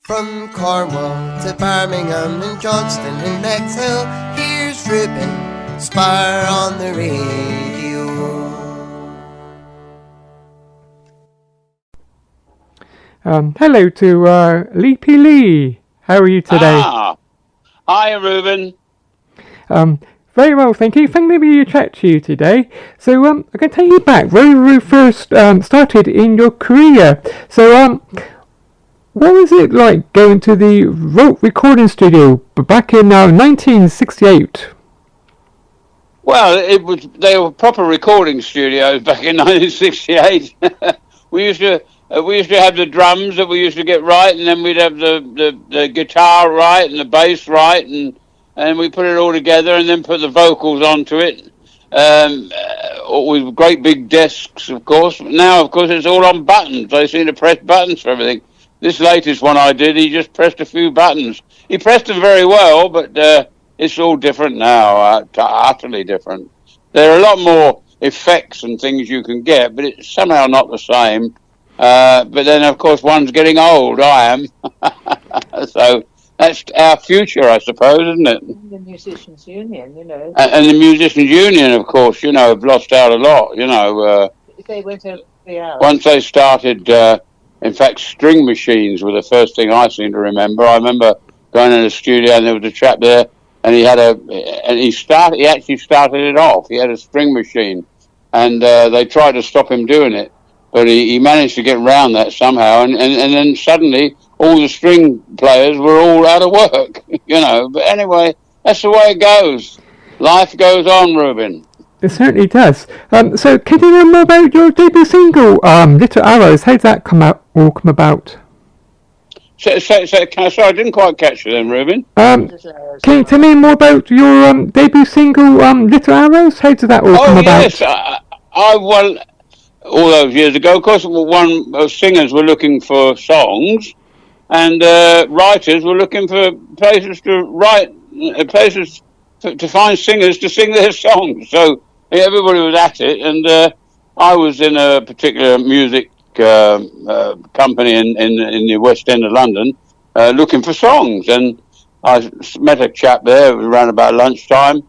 From Cornwall to Birmingham and Johnston and Bexhill, here's Ruben Spar on the radio. Hello to Leapy Lee. How are you today? Hi, Ruben. Very well, thank you. Thank you for chat to you today. So I'm going to take you back where you first started in your career. So what was it like going to the recording studio back in 1968? Well, they were proper recording studios back in 1968. we used to have the drums that we used to get right, and then we'd have the guitar right and the bass right, and we put it all together and then put the vocals onto it, with great big desks, of course. Now, of course, it's all on buttons. They seem to press buttons for everything. This latest one I did, he just pressed a few buttons. He pressed them very well, but it's all different now, utterly different. There are a lot more effects and things you can get, but it's somehow not the same. But then, of course, one's getting old. I am. So that's our future, I suppose, isn't it? And the Musicians Union, you know. And the Musicians Union, of course, you know, have lost out a lot, you know. They went over 3 hours. Once they started, in fact, string machines were the first thing I seem to remember. I remember going in the studio and there was a chap there, and he actually started it off. He had a string machine, and they tried to stop him doing it, but he managed to get around that somehow, and then suddenly all the string players were all out of work, you know. But anyway, that's the way it goes. Life goes on, Ruben. It certainly does. So can you know more about your debut single, Little Arrows? How did that come about? So, sorry, I didn't quite catch you then, Ruben. Can you tell me more about your debut single, Little Arrows? How did that all come about? Yes, well, all those years ago, of course, singers were looking for songs, and writers were looking for places to write, to find singers to sing their songs. So everybody was at it, and I was in a particular music company in the West End of London, looking for songs, and I met a chap there. It was around about lunchtime,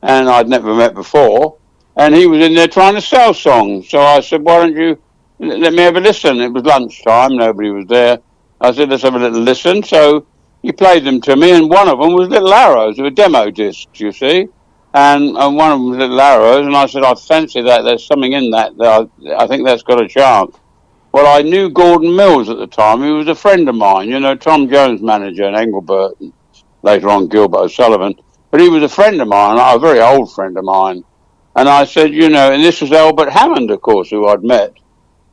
and I'd never met before, and he was in there trying to sell songs. So I said, "Why don't you let me have a listen?" It was lunchtime; nobody was there. I said, "Let's have a little listen." So he played them to me, and one of them was Little Arrows. They were demo discs, you see, and one of them was Little Arrows, and I said, "I fancy that. There's something in that. I think that's got a chance." Well, I knew Gordon Mills at the time. He was a friend of mine, you know, Tom Jones' manager in Engelbert, and later on Gilbert O'Sullivan. But he was a friend of mine, a very old friend of mine. And I said, you know, and this was Albert Hammond, of course, who I'd met.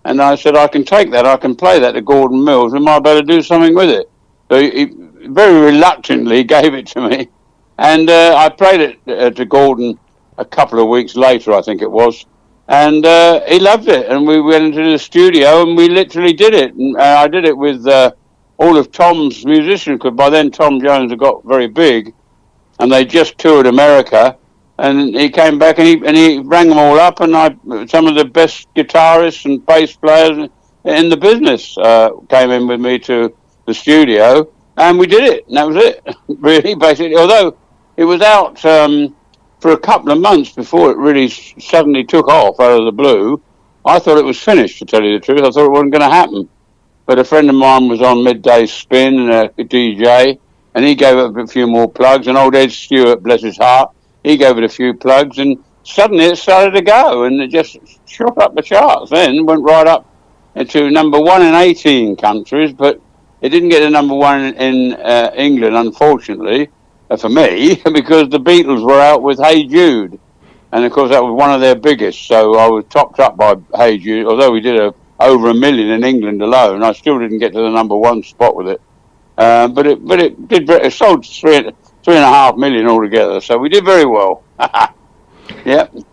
And I said, I can take that, I can play that to Gordon Mills, we might better do something with it. So he very reluctantly gave it to me. And I played it to Gordon a couple of weeks later, I think it was. And he loved it. And we went into the studio and we literally did it. And I did it with all of Tom's musicians, because by then Tom Jones had got very big. And they just toured America. And he came back and he rang them all up. And some of the best guitarists and bass players in the business came in with me to the studio. And we did it. And that was it, really, basically. Although it was out for a couple of months before it really suddenly took off out of the blue. I thought it was finished, to tell you the truth. I thought it wasn't going to happen. But a friend of mine was on Midday Spin, a DJ, and he gave it a few more plugs. And old Ed Stewart, bless his heart, he gave it a few plugs. And suddenly it started to go. And it just shot up the charts then, went right up to number 1 in 18 countries. But it didn't get to number 1 in England, unfortunately, for me, because the Beatles were out with Hey Jude. And, of course, that was one of their biggest. So I was topped up by Hey Jude. Although we did over 1 million in England alone, I still didn't get to the number 1 spot with it. But it sold 3.5 million altogether. So we did very well. Yep. And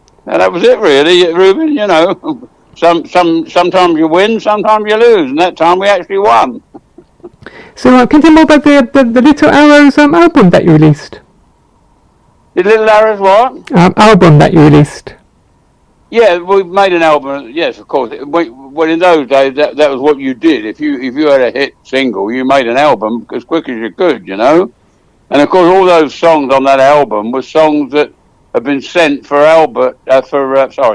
that was it, really, Ruben. You know, sometimes you win, sometimes you lose. And that time we actually won. So can you tell me more about the Little Arrows album that you released? The Little Arrows what? Album that you released. Yeah, we made an album. Yes, of course. Well, in those days, that was what you did. If you had a hit single, you made an album as quick as you could, you know. And of course, all those songs on that album were songs that had been sent for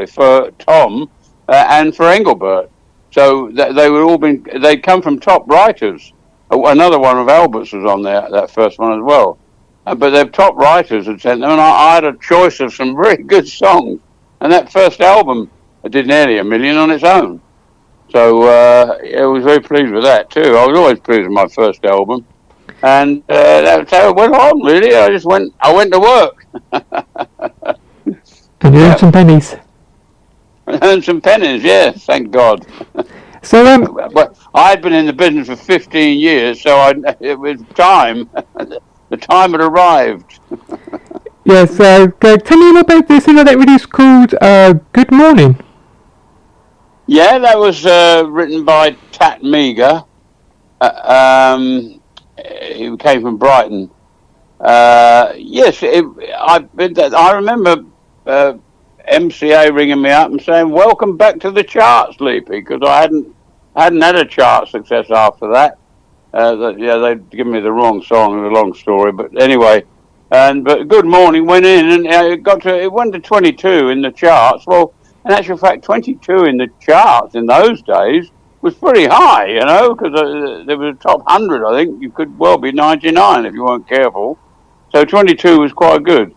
for Tom, and for Engelbert. So they were all they'd come from top writers. Another one of Albert's was on there, that first one as well. But their top writers had sent them, and I had a choice of some very good songs. And that first album did nearly 1 million on its own. So I was very pleased with that too. I was always pleased with my first album. And that's how it went on, really. I went to work. And you earned some pennies. Earned some pennies, yeah, thank God. So But I had been in the business for 15 years, so it was time. The time had arrived. yes, tell me about this single that released called Good Morning. Yeah, that was written by Tat Meager. He came from Brighton. Yes, I remember MCA ringing me up and saying, "Welcome back to the charts, Leapy," because I hadn't had a chart success after that. They'd given me the wrong song, the long story, but anyway. But Good Morning went in, and it went to 22 in the charts. Well, in actual fact, 22 in the charts in those days was pretty high, you know, because there was a top 100. I think you could well be 99 if you weren't careful. So 22 was quite good.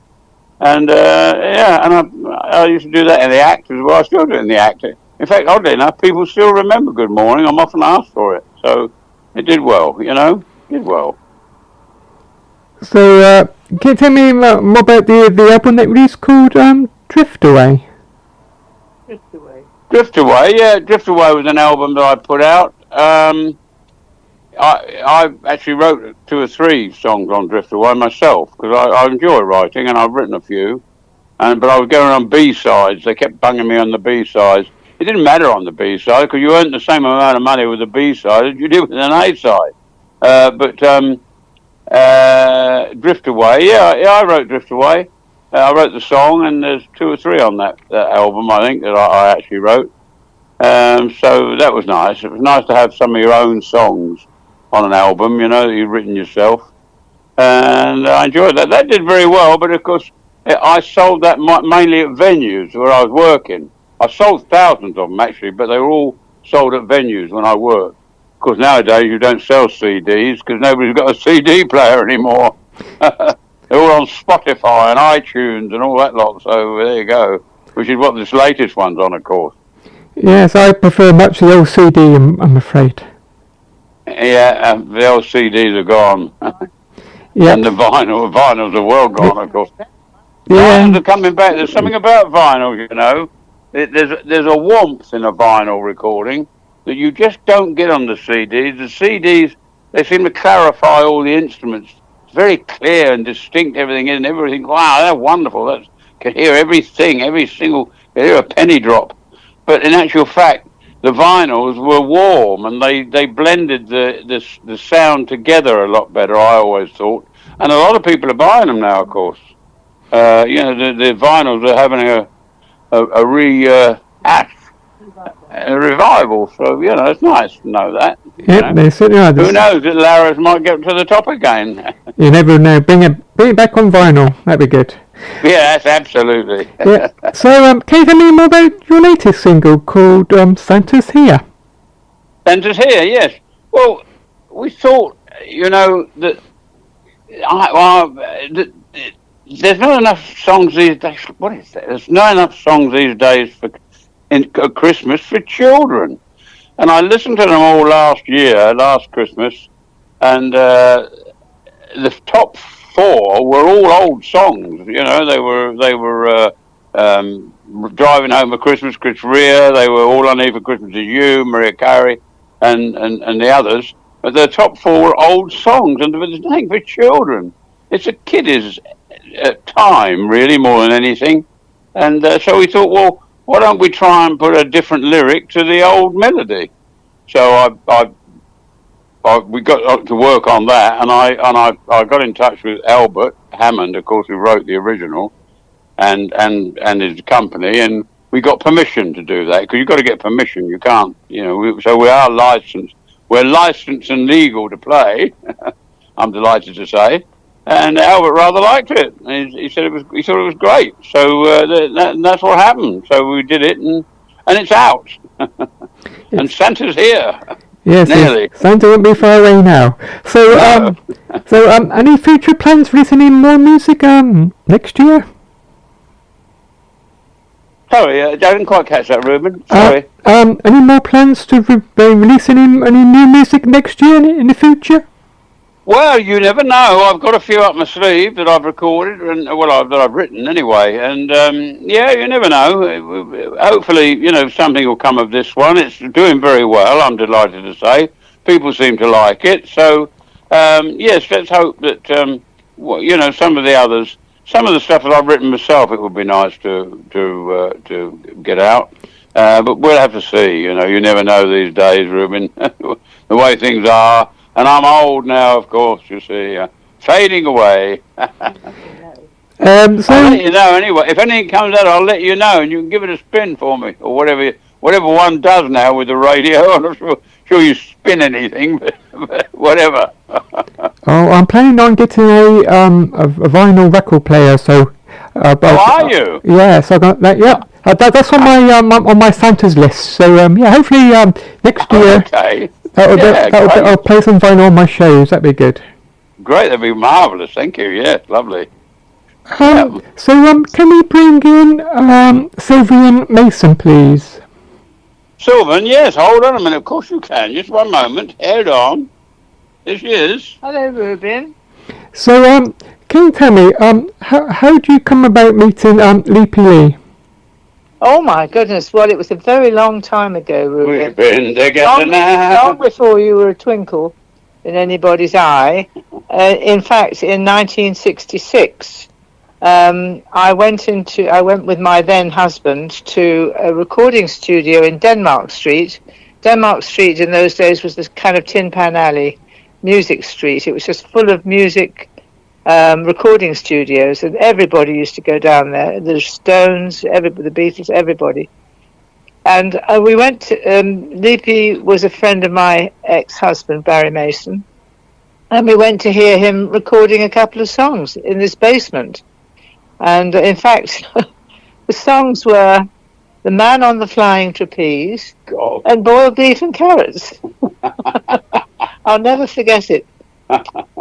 And I used to do that in the act as well. I still do it in the act. In fact, oddly enough, people still remember Good Morning. I'm often asked for it. So it did well, you know, did well. So can you tell me more about the album that released called Drift Away? Drift away. Drift Away, yeah, Drift Away was an album that I put out. I actually wrote 2 or 3 songs on Drift Away myself because I enjoy writing, and I've written a few. But I was going on B-sides. They kept bunging me on the B-sides. It didn't matter on the B-side because you earned the same amount of money with the B-side as you did with an A-side. Drift Away, yeah, I wrote Drift Away. I wrote the song, and there's 2 or 3 on that album, I think, that I actually wrote. So that was nice. It was nice to have some of your own songs on an album, you know, that you've written yourself. And I enjoyed that. That did very well, but of course, I sold that mainly at venues where I was working. I sold thousands of them, actually, but they were all sold at venues when I worked. Of course, nowadays you don't sell CDs because nobody's got a CD player anymore. They're all on Spotify and iTunes and all that lot, so there you go. Which is what this latest one's on, of course. Yes, I prefer much the old CD, I'm afraid. Yeah, the old CDs are gone. Yeah. And the vinyls are well gone, of course. Yeah. Vinyls are coming back. There's something about vinyl, you know. There's a warmth in a vinyl recording that you just don't get on the CDs. The CDs, they seem to clarify all the instruments. It's very clear and distinct, everything is, and everything. Wow, that's wonderful. Can hear everything, every single, can hear a penny drop. But in actual fact, the vinyls were warm, and they blended the sound together a lot better, I always thought. And a lot of people are buying them now, of course. The vinyls are having a revival. So, you know, it's nice to know that. Yeah, they certainly are. Who knows, that Laris might get to the top again. You never know. Bring it back on vinyl. That'd be good. Yes, absolutely. Yeah. So, can you tell me more about your latest single called Santa's Here? Santa's Here, yes. Well, we thought, you know, that there's not enough songs these days. What is that? There's not enough songs these days for Christmas for children. And I listened to them all last Christmas, and the top 4 were all old songs. You know, they were Driving Home for Christmas, Chris Rea. They were All I Need for Christmas Is You, Mariah Carey, and the others. But the top 4 were old songs, and there's nothing for children. It's a kiddies time, really, more than anything. And so we thought, well, why don't we try and put a different lyric to the old melody? So we got to work on that, and I got in touch with Albert Hammond, of course, who wrote the original, and his company, and we got permission to do that because you've got to get permission. You can't, so we are licensed. We're licensed and legal to play. I'm delighted to say. And Albert rather liked it. He said he thought it was great. So that's what happened. So we did it, and it's out. And Santa's here. Yes, nearly. Yes. Santa won't be far away now. So, any future plans for listening more music next year? Sorry, I didn't quite catch that, Ruben. Sorry. Any more plans to release any new music next year in the future? Well, you never know. I've got a few up my sleeve that I've recorded, and that I've written anyway. And you never know. Hopefully, something will come of this one. It's doing very well. I'm delighted to say. People seem to like it. So, yes, let's hope that some of the others, some of the stuff that I've written myself, it would be nice to get out. But we'll have to see. You never know these days, Ruben. The way things are. And I'm old now, of course, you see, fading away. I'll let you know anyway. If anything comes out, I'll let you know, and you can give it a spin for me, or whatever one does now with the radio. I'm not sure you spin anything, but whatever. I'm planning on getting a vinyl record player. So, are you? Yes, I got that. Yep. That's on my Santa's list. So hopefully next year. Okay. I'll play some vinyl on my shows. That'd be good. Great, that'd be marvellous. Thank you. Yes, lovely. So can we bring in Sylvan Mason, please? Sylvan, yes. Hold on a minute. Of course you can. Just one moment. Hold on. Here she is. Hello, Ruben. So can you tell me how do you come about meeting Leapy Lee? Oh my goodness! Well, it was a very long time ago, Ruben. We've been together now. Long before you were a twinkle in anybody's eye. In fact, in 1966, I went with my then husband to a recording studio in Denmark Street. Denmark Street in those days was this kind of Tin Pan Alley, music street. It was just full of music. Recording studios, and everybody used to go down there. The Stones, the Beatles, everybody. And we went to, Leapy was a friend of my ex-husband, Barry Mason, and we went to hear him recording a couple of songs in this basement. And in fact, the songs were The Man on the Flying Trapeze and Boiled Beef and Carrots. I'll never forget it.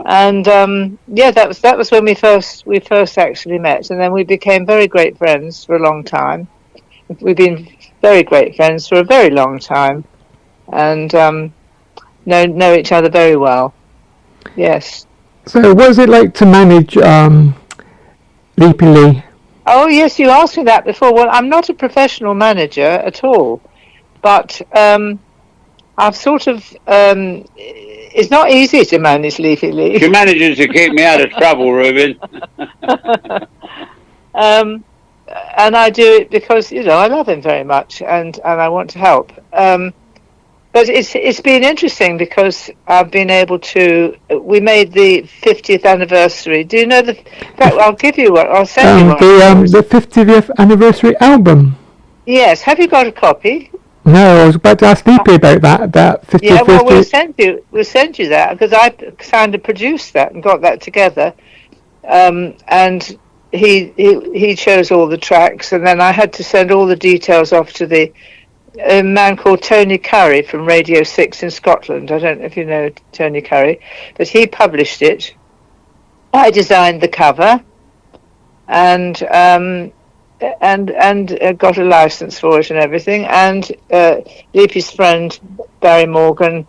And that was when we first actually met, and then we became very great friends for a long time. We've been very great friends for a very long time, and know each other very well. Yes. So, what was it like to manage Leapy Lee? Oh yes, you asked me that before. Well, I'm not a professional manager at all, but I've sort of. It's not easy to manage Leapy Lee. She manages to keep me out of trouble, Ruben. And I do it because I love him very much, and I want to help. But it's been interesting because I've been able to. We made the 50th anniversary. Do you know the? In fact, I'll give you one. I'll send you one. The 50th anniversary album. Yes. Have you got a copy? No, I was about to ask Leapy about that. 50th. Yeah, well, we'll send you that because I kind of produced that and got that together, and he chose all the tracks, and then I had to send all the details off to a man called Tony Curry from Radio 6 in Scotland. I don't know if you know Tony Curry, but he published it. I designed the cover, and got a license for it and everything. And Leapy's friend Barry Morgan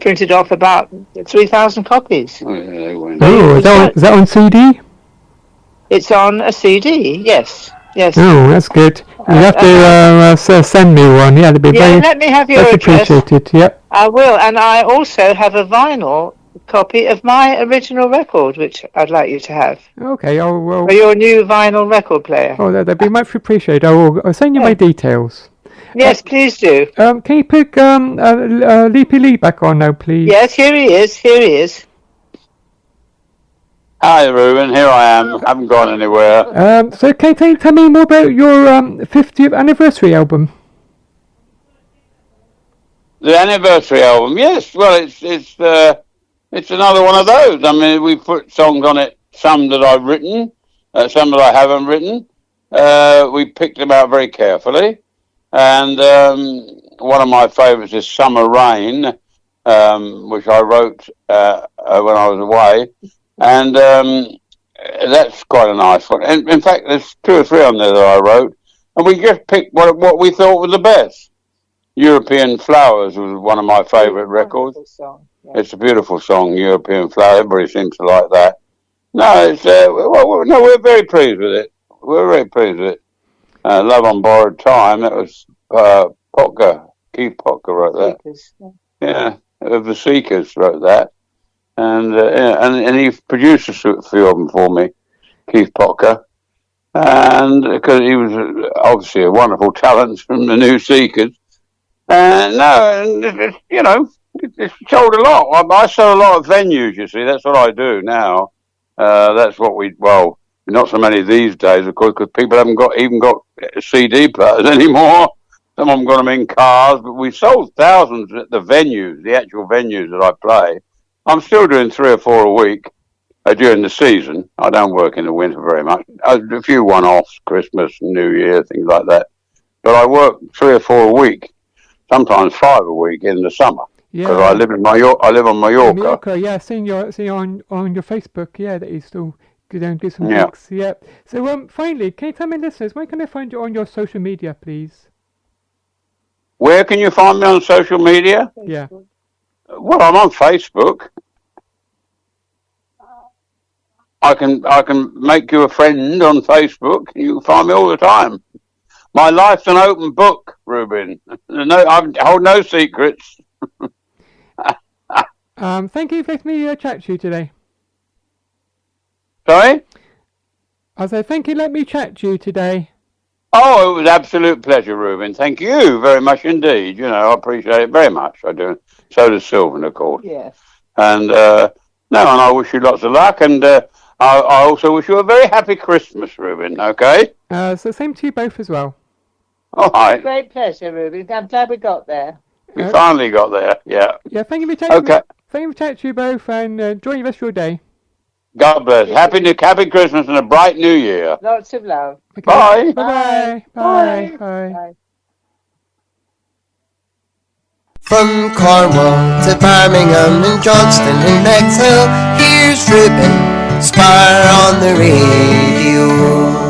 printed off about 3,000 copies. Oh, yeah, they went. Oh, is that on CD? It's on a CD. Yes. Oh, that's good. You have to send me one. Yeah, that'd be very. Let me have your address. Appreciated. Yep. I will, and I also have a vinyl copy of my original record, which I'd like you to have. Okay, for your new vinyl record player. Oh, that'd be much appreciated. I'll send you my details. Yes, please do. Can you put Leapy Lee back on now, please? Yes, here he is. Hi, Ruben. Here I am. Haven't gone anywhere. So can you tell me more about your 50th anniversary album? The anniversary album, yes. Well, it's another one of those. I mean, we put songs on it. Some that I've written, some that I haven't written. We picked them out very carefully, and one of my favourites is "Summer Rain," which I wrote when I was away, and that's quite a nice one. And in fact, there's 2 or 3 on there that I wrote, and we just picked what we thought was the best. European Flowers was one of my favourite records. Song. Yeah. It's a beautiful song, European Flower. Everybody seems to like that. No, it's we're very pleased with it. We're very pleased with it. Love on Borrowed Time. That was Potker. Keith Potker wrote that. Yeah, of the Seekers wrote that, and he produced a few of them for me, Keith Potker, and because he was obviously a wonderful talent from the New Seekers. It's sold a lot. I sell a lot of venues, you see. That's what I do now. That's what not so many these days, of course, because people haven't even got CD players anymore. Some of them got them in cars, but we sold thousands at the venues, the actual venues that I play. I'm still doing 3 or 4 a week during the season. I don't work in the winter very much. A few one-offs, Christmas, New Year, things like that. But I work 3 or 4 a week. Sometimes 5 a week in the summer, because I live in Mallorca. I live on Mallorca. Mallorca, yeah, seeing on your Facebook, yeah, that you still go down and do some gigs, yeah. So finally, can you tell me, listeners, where can I find you on your social media, please? Where can you find me on social media? Yeah. Well, I'm on Facebook. I can make you a friend on Facebook. You can find me all the time. My life's an open book, Ruben. I hold no secrets. Thank you for letting me chat to you today. Sorry? I said, thank you for letting me chat to you today. Oh, it was an absolute pleasure, Ruben. Thank you very much indeed. I appreciate it very much. I do. So does Sylvan, of course. Yes. And and I wish you lots of luck. And I also wish you a very happy Christmas, Ruben. Okay? So same to you both as well. All right. Great pleasure, Ruben. I'm glad we got there. We finally got there. Yeah. Yeah. Thank you for chatting. Okay. Thank you for chatting to you both, and enjoy the rest of your day. God bless. Happy Christmas and a bright New Year. Lots of love. Okay. Bye. Bye. Bye. Bye. Bye. From Cornwall to Birmingham and Johnston and Bexhill, here's Ruben Spire on the radio.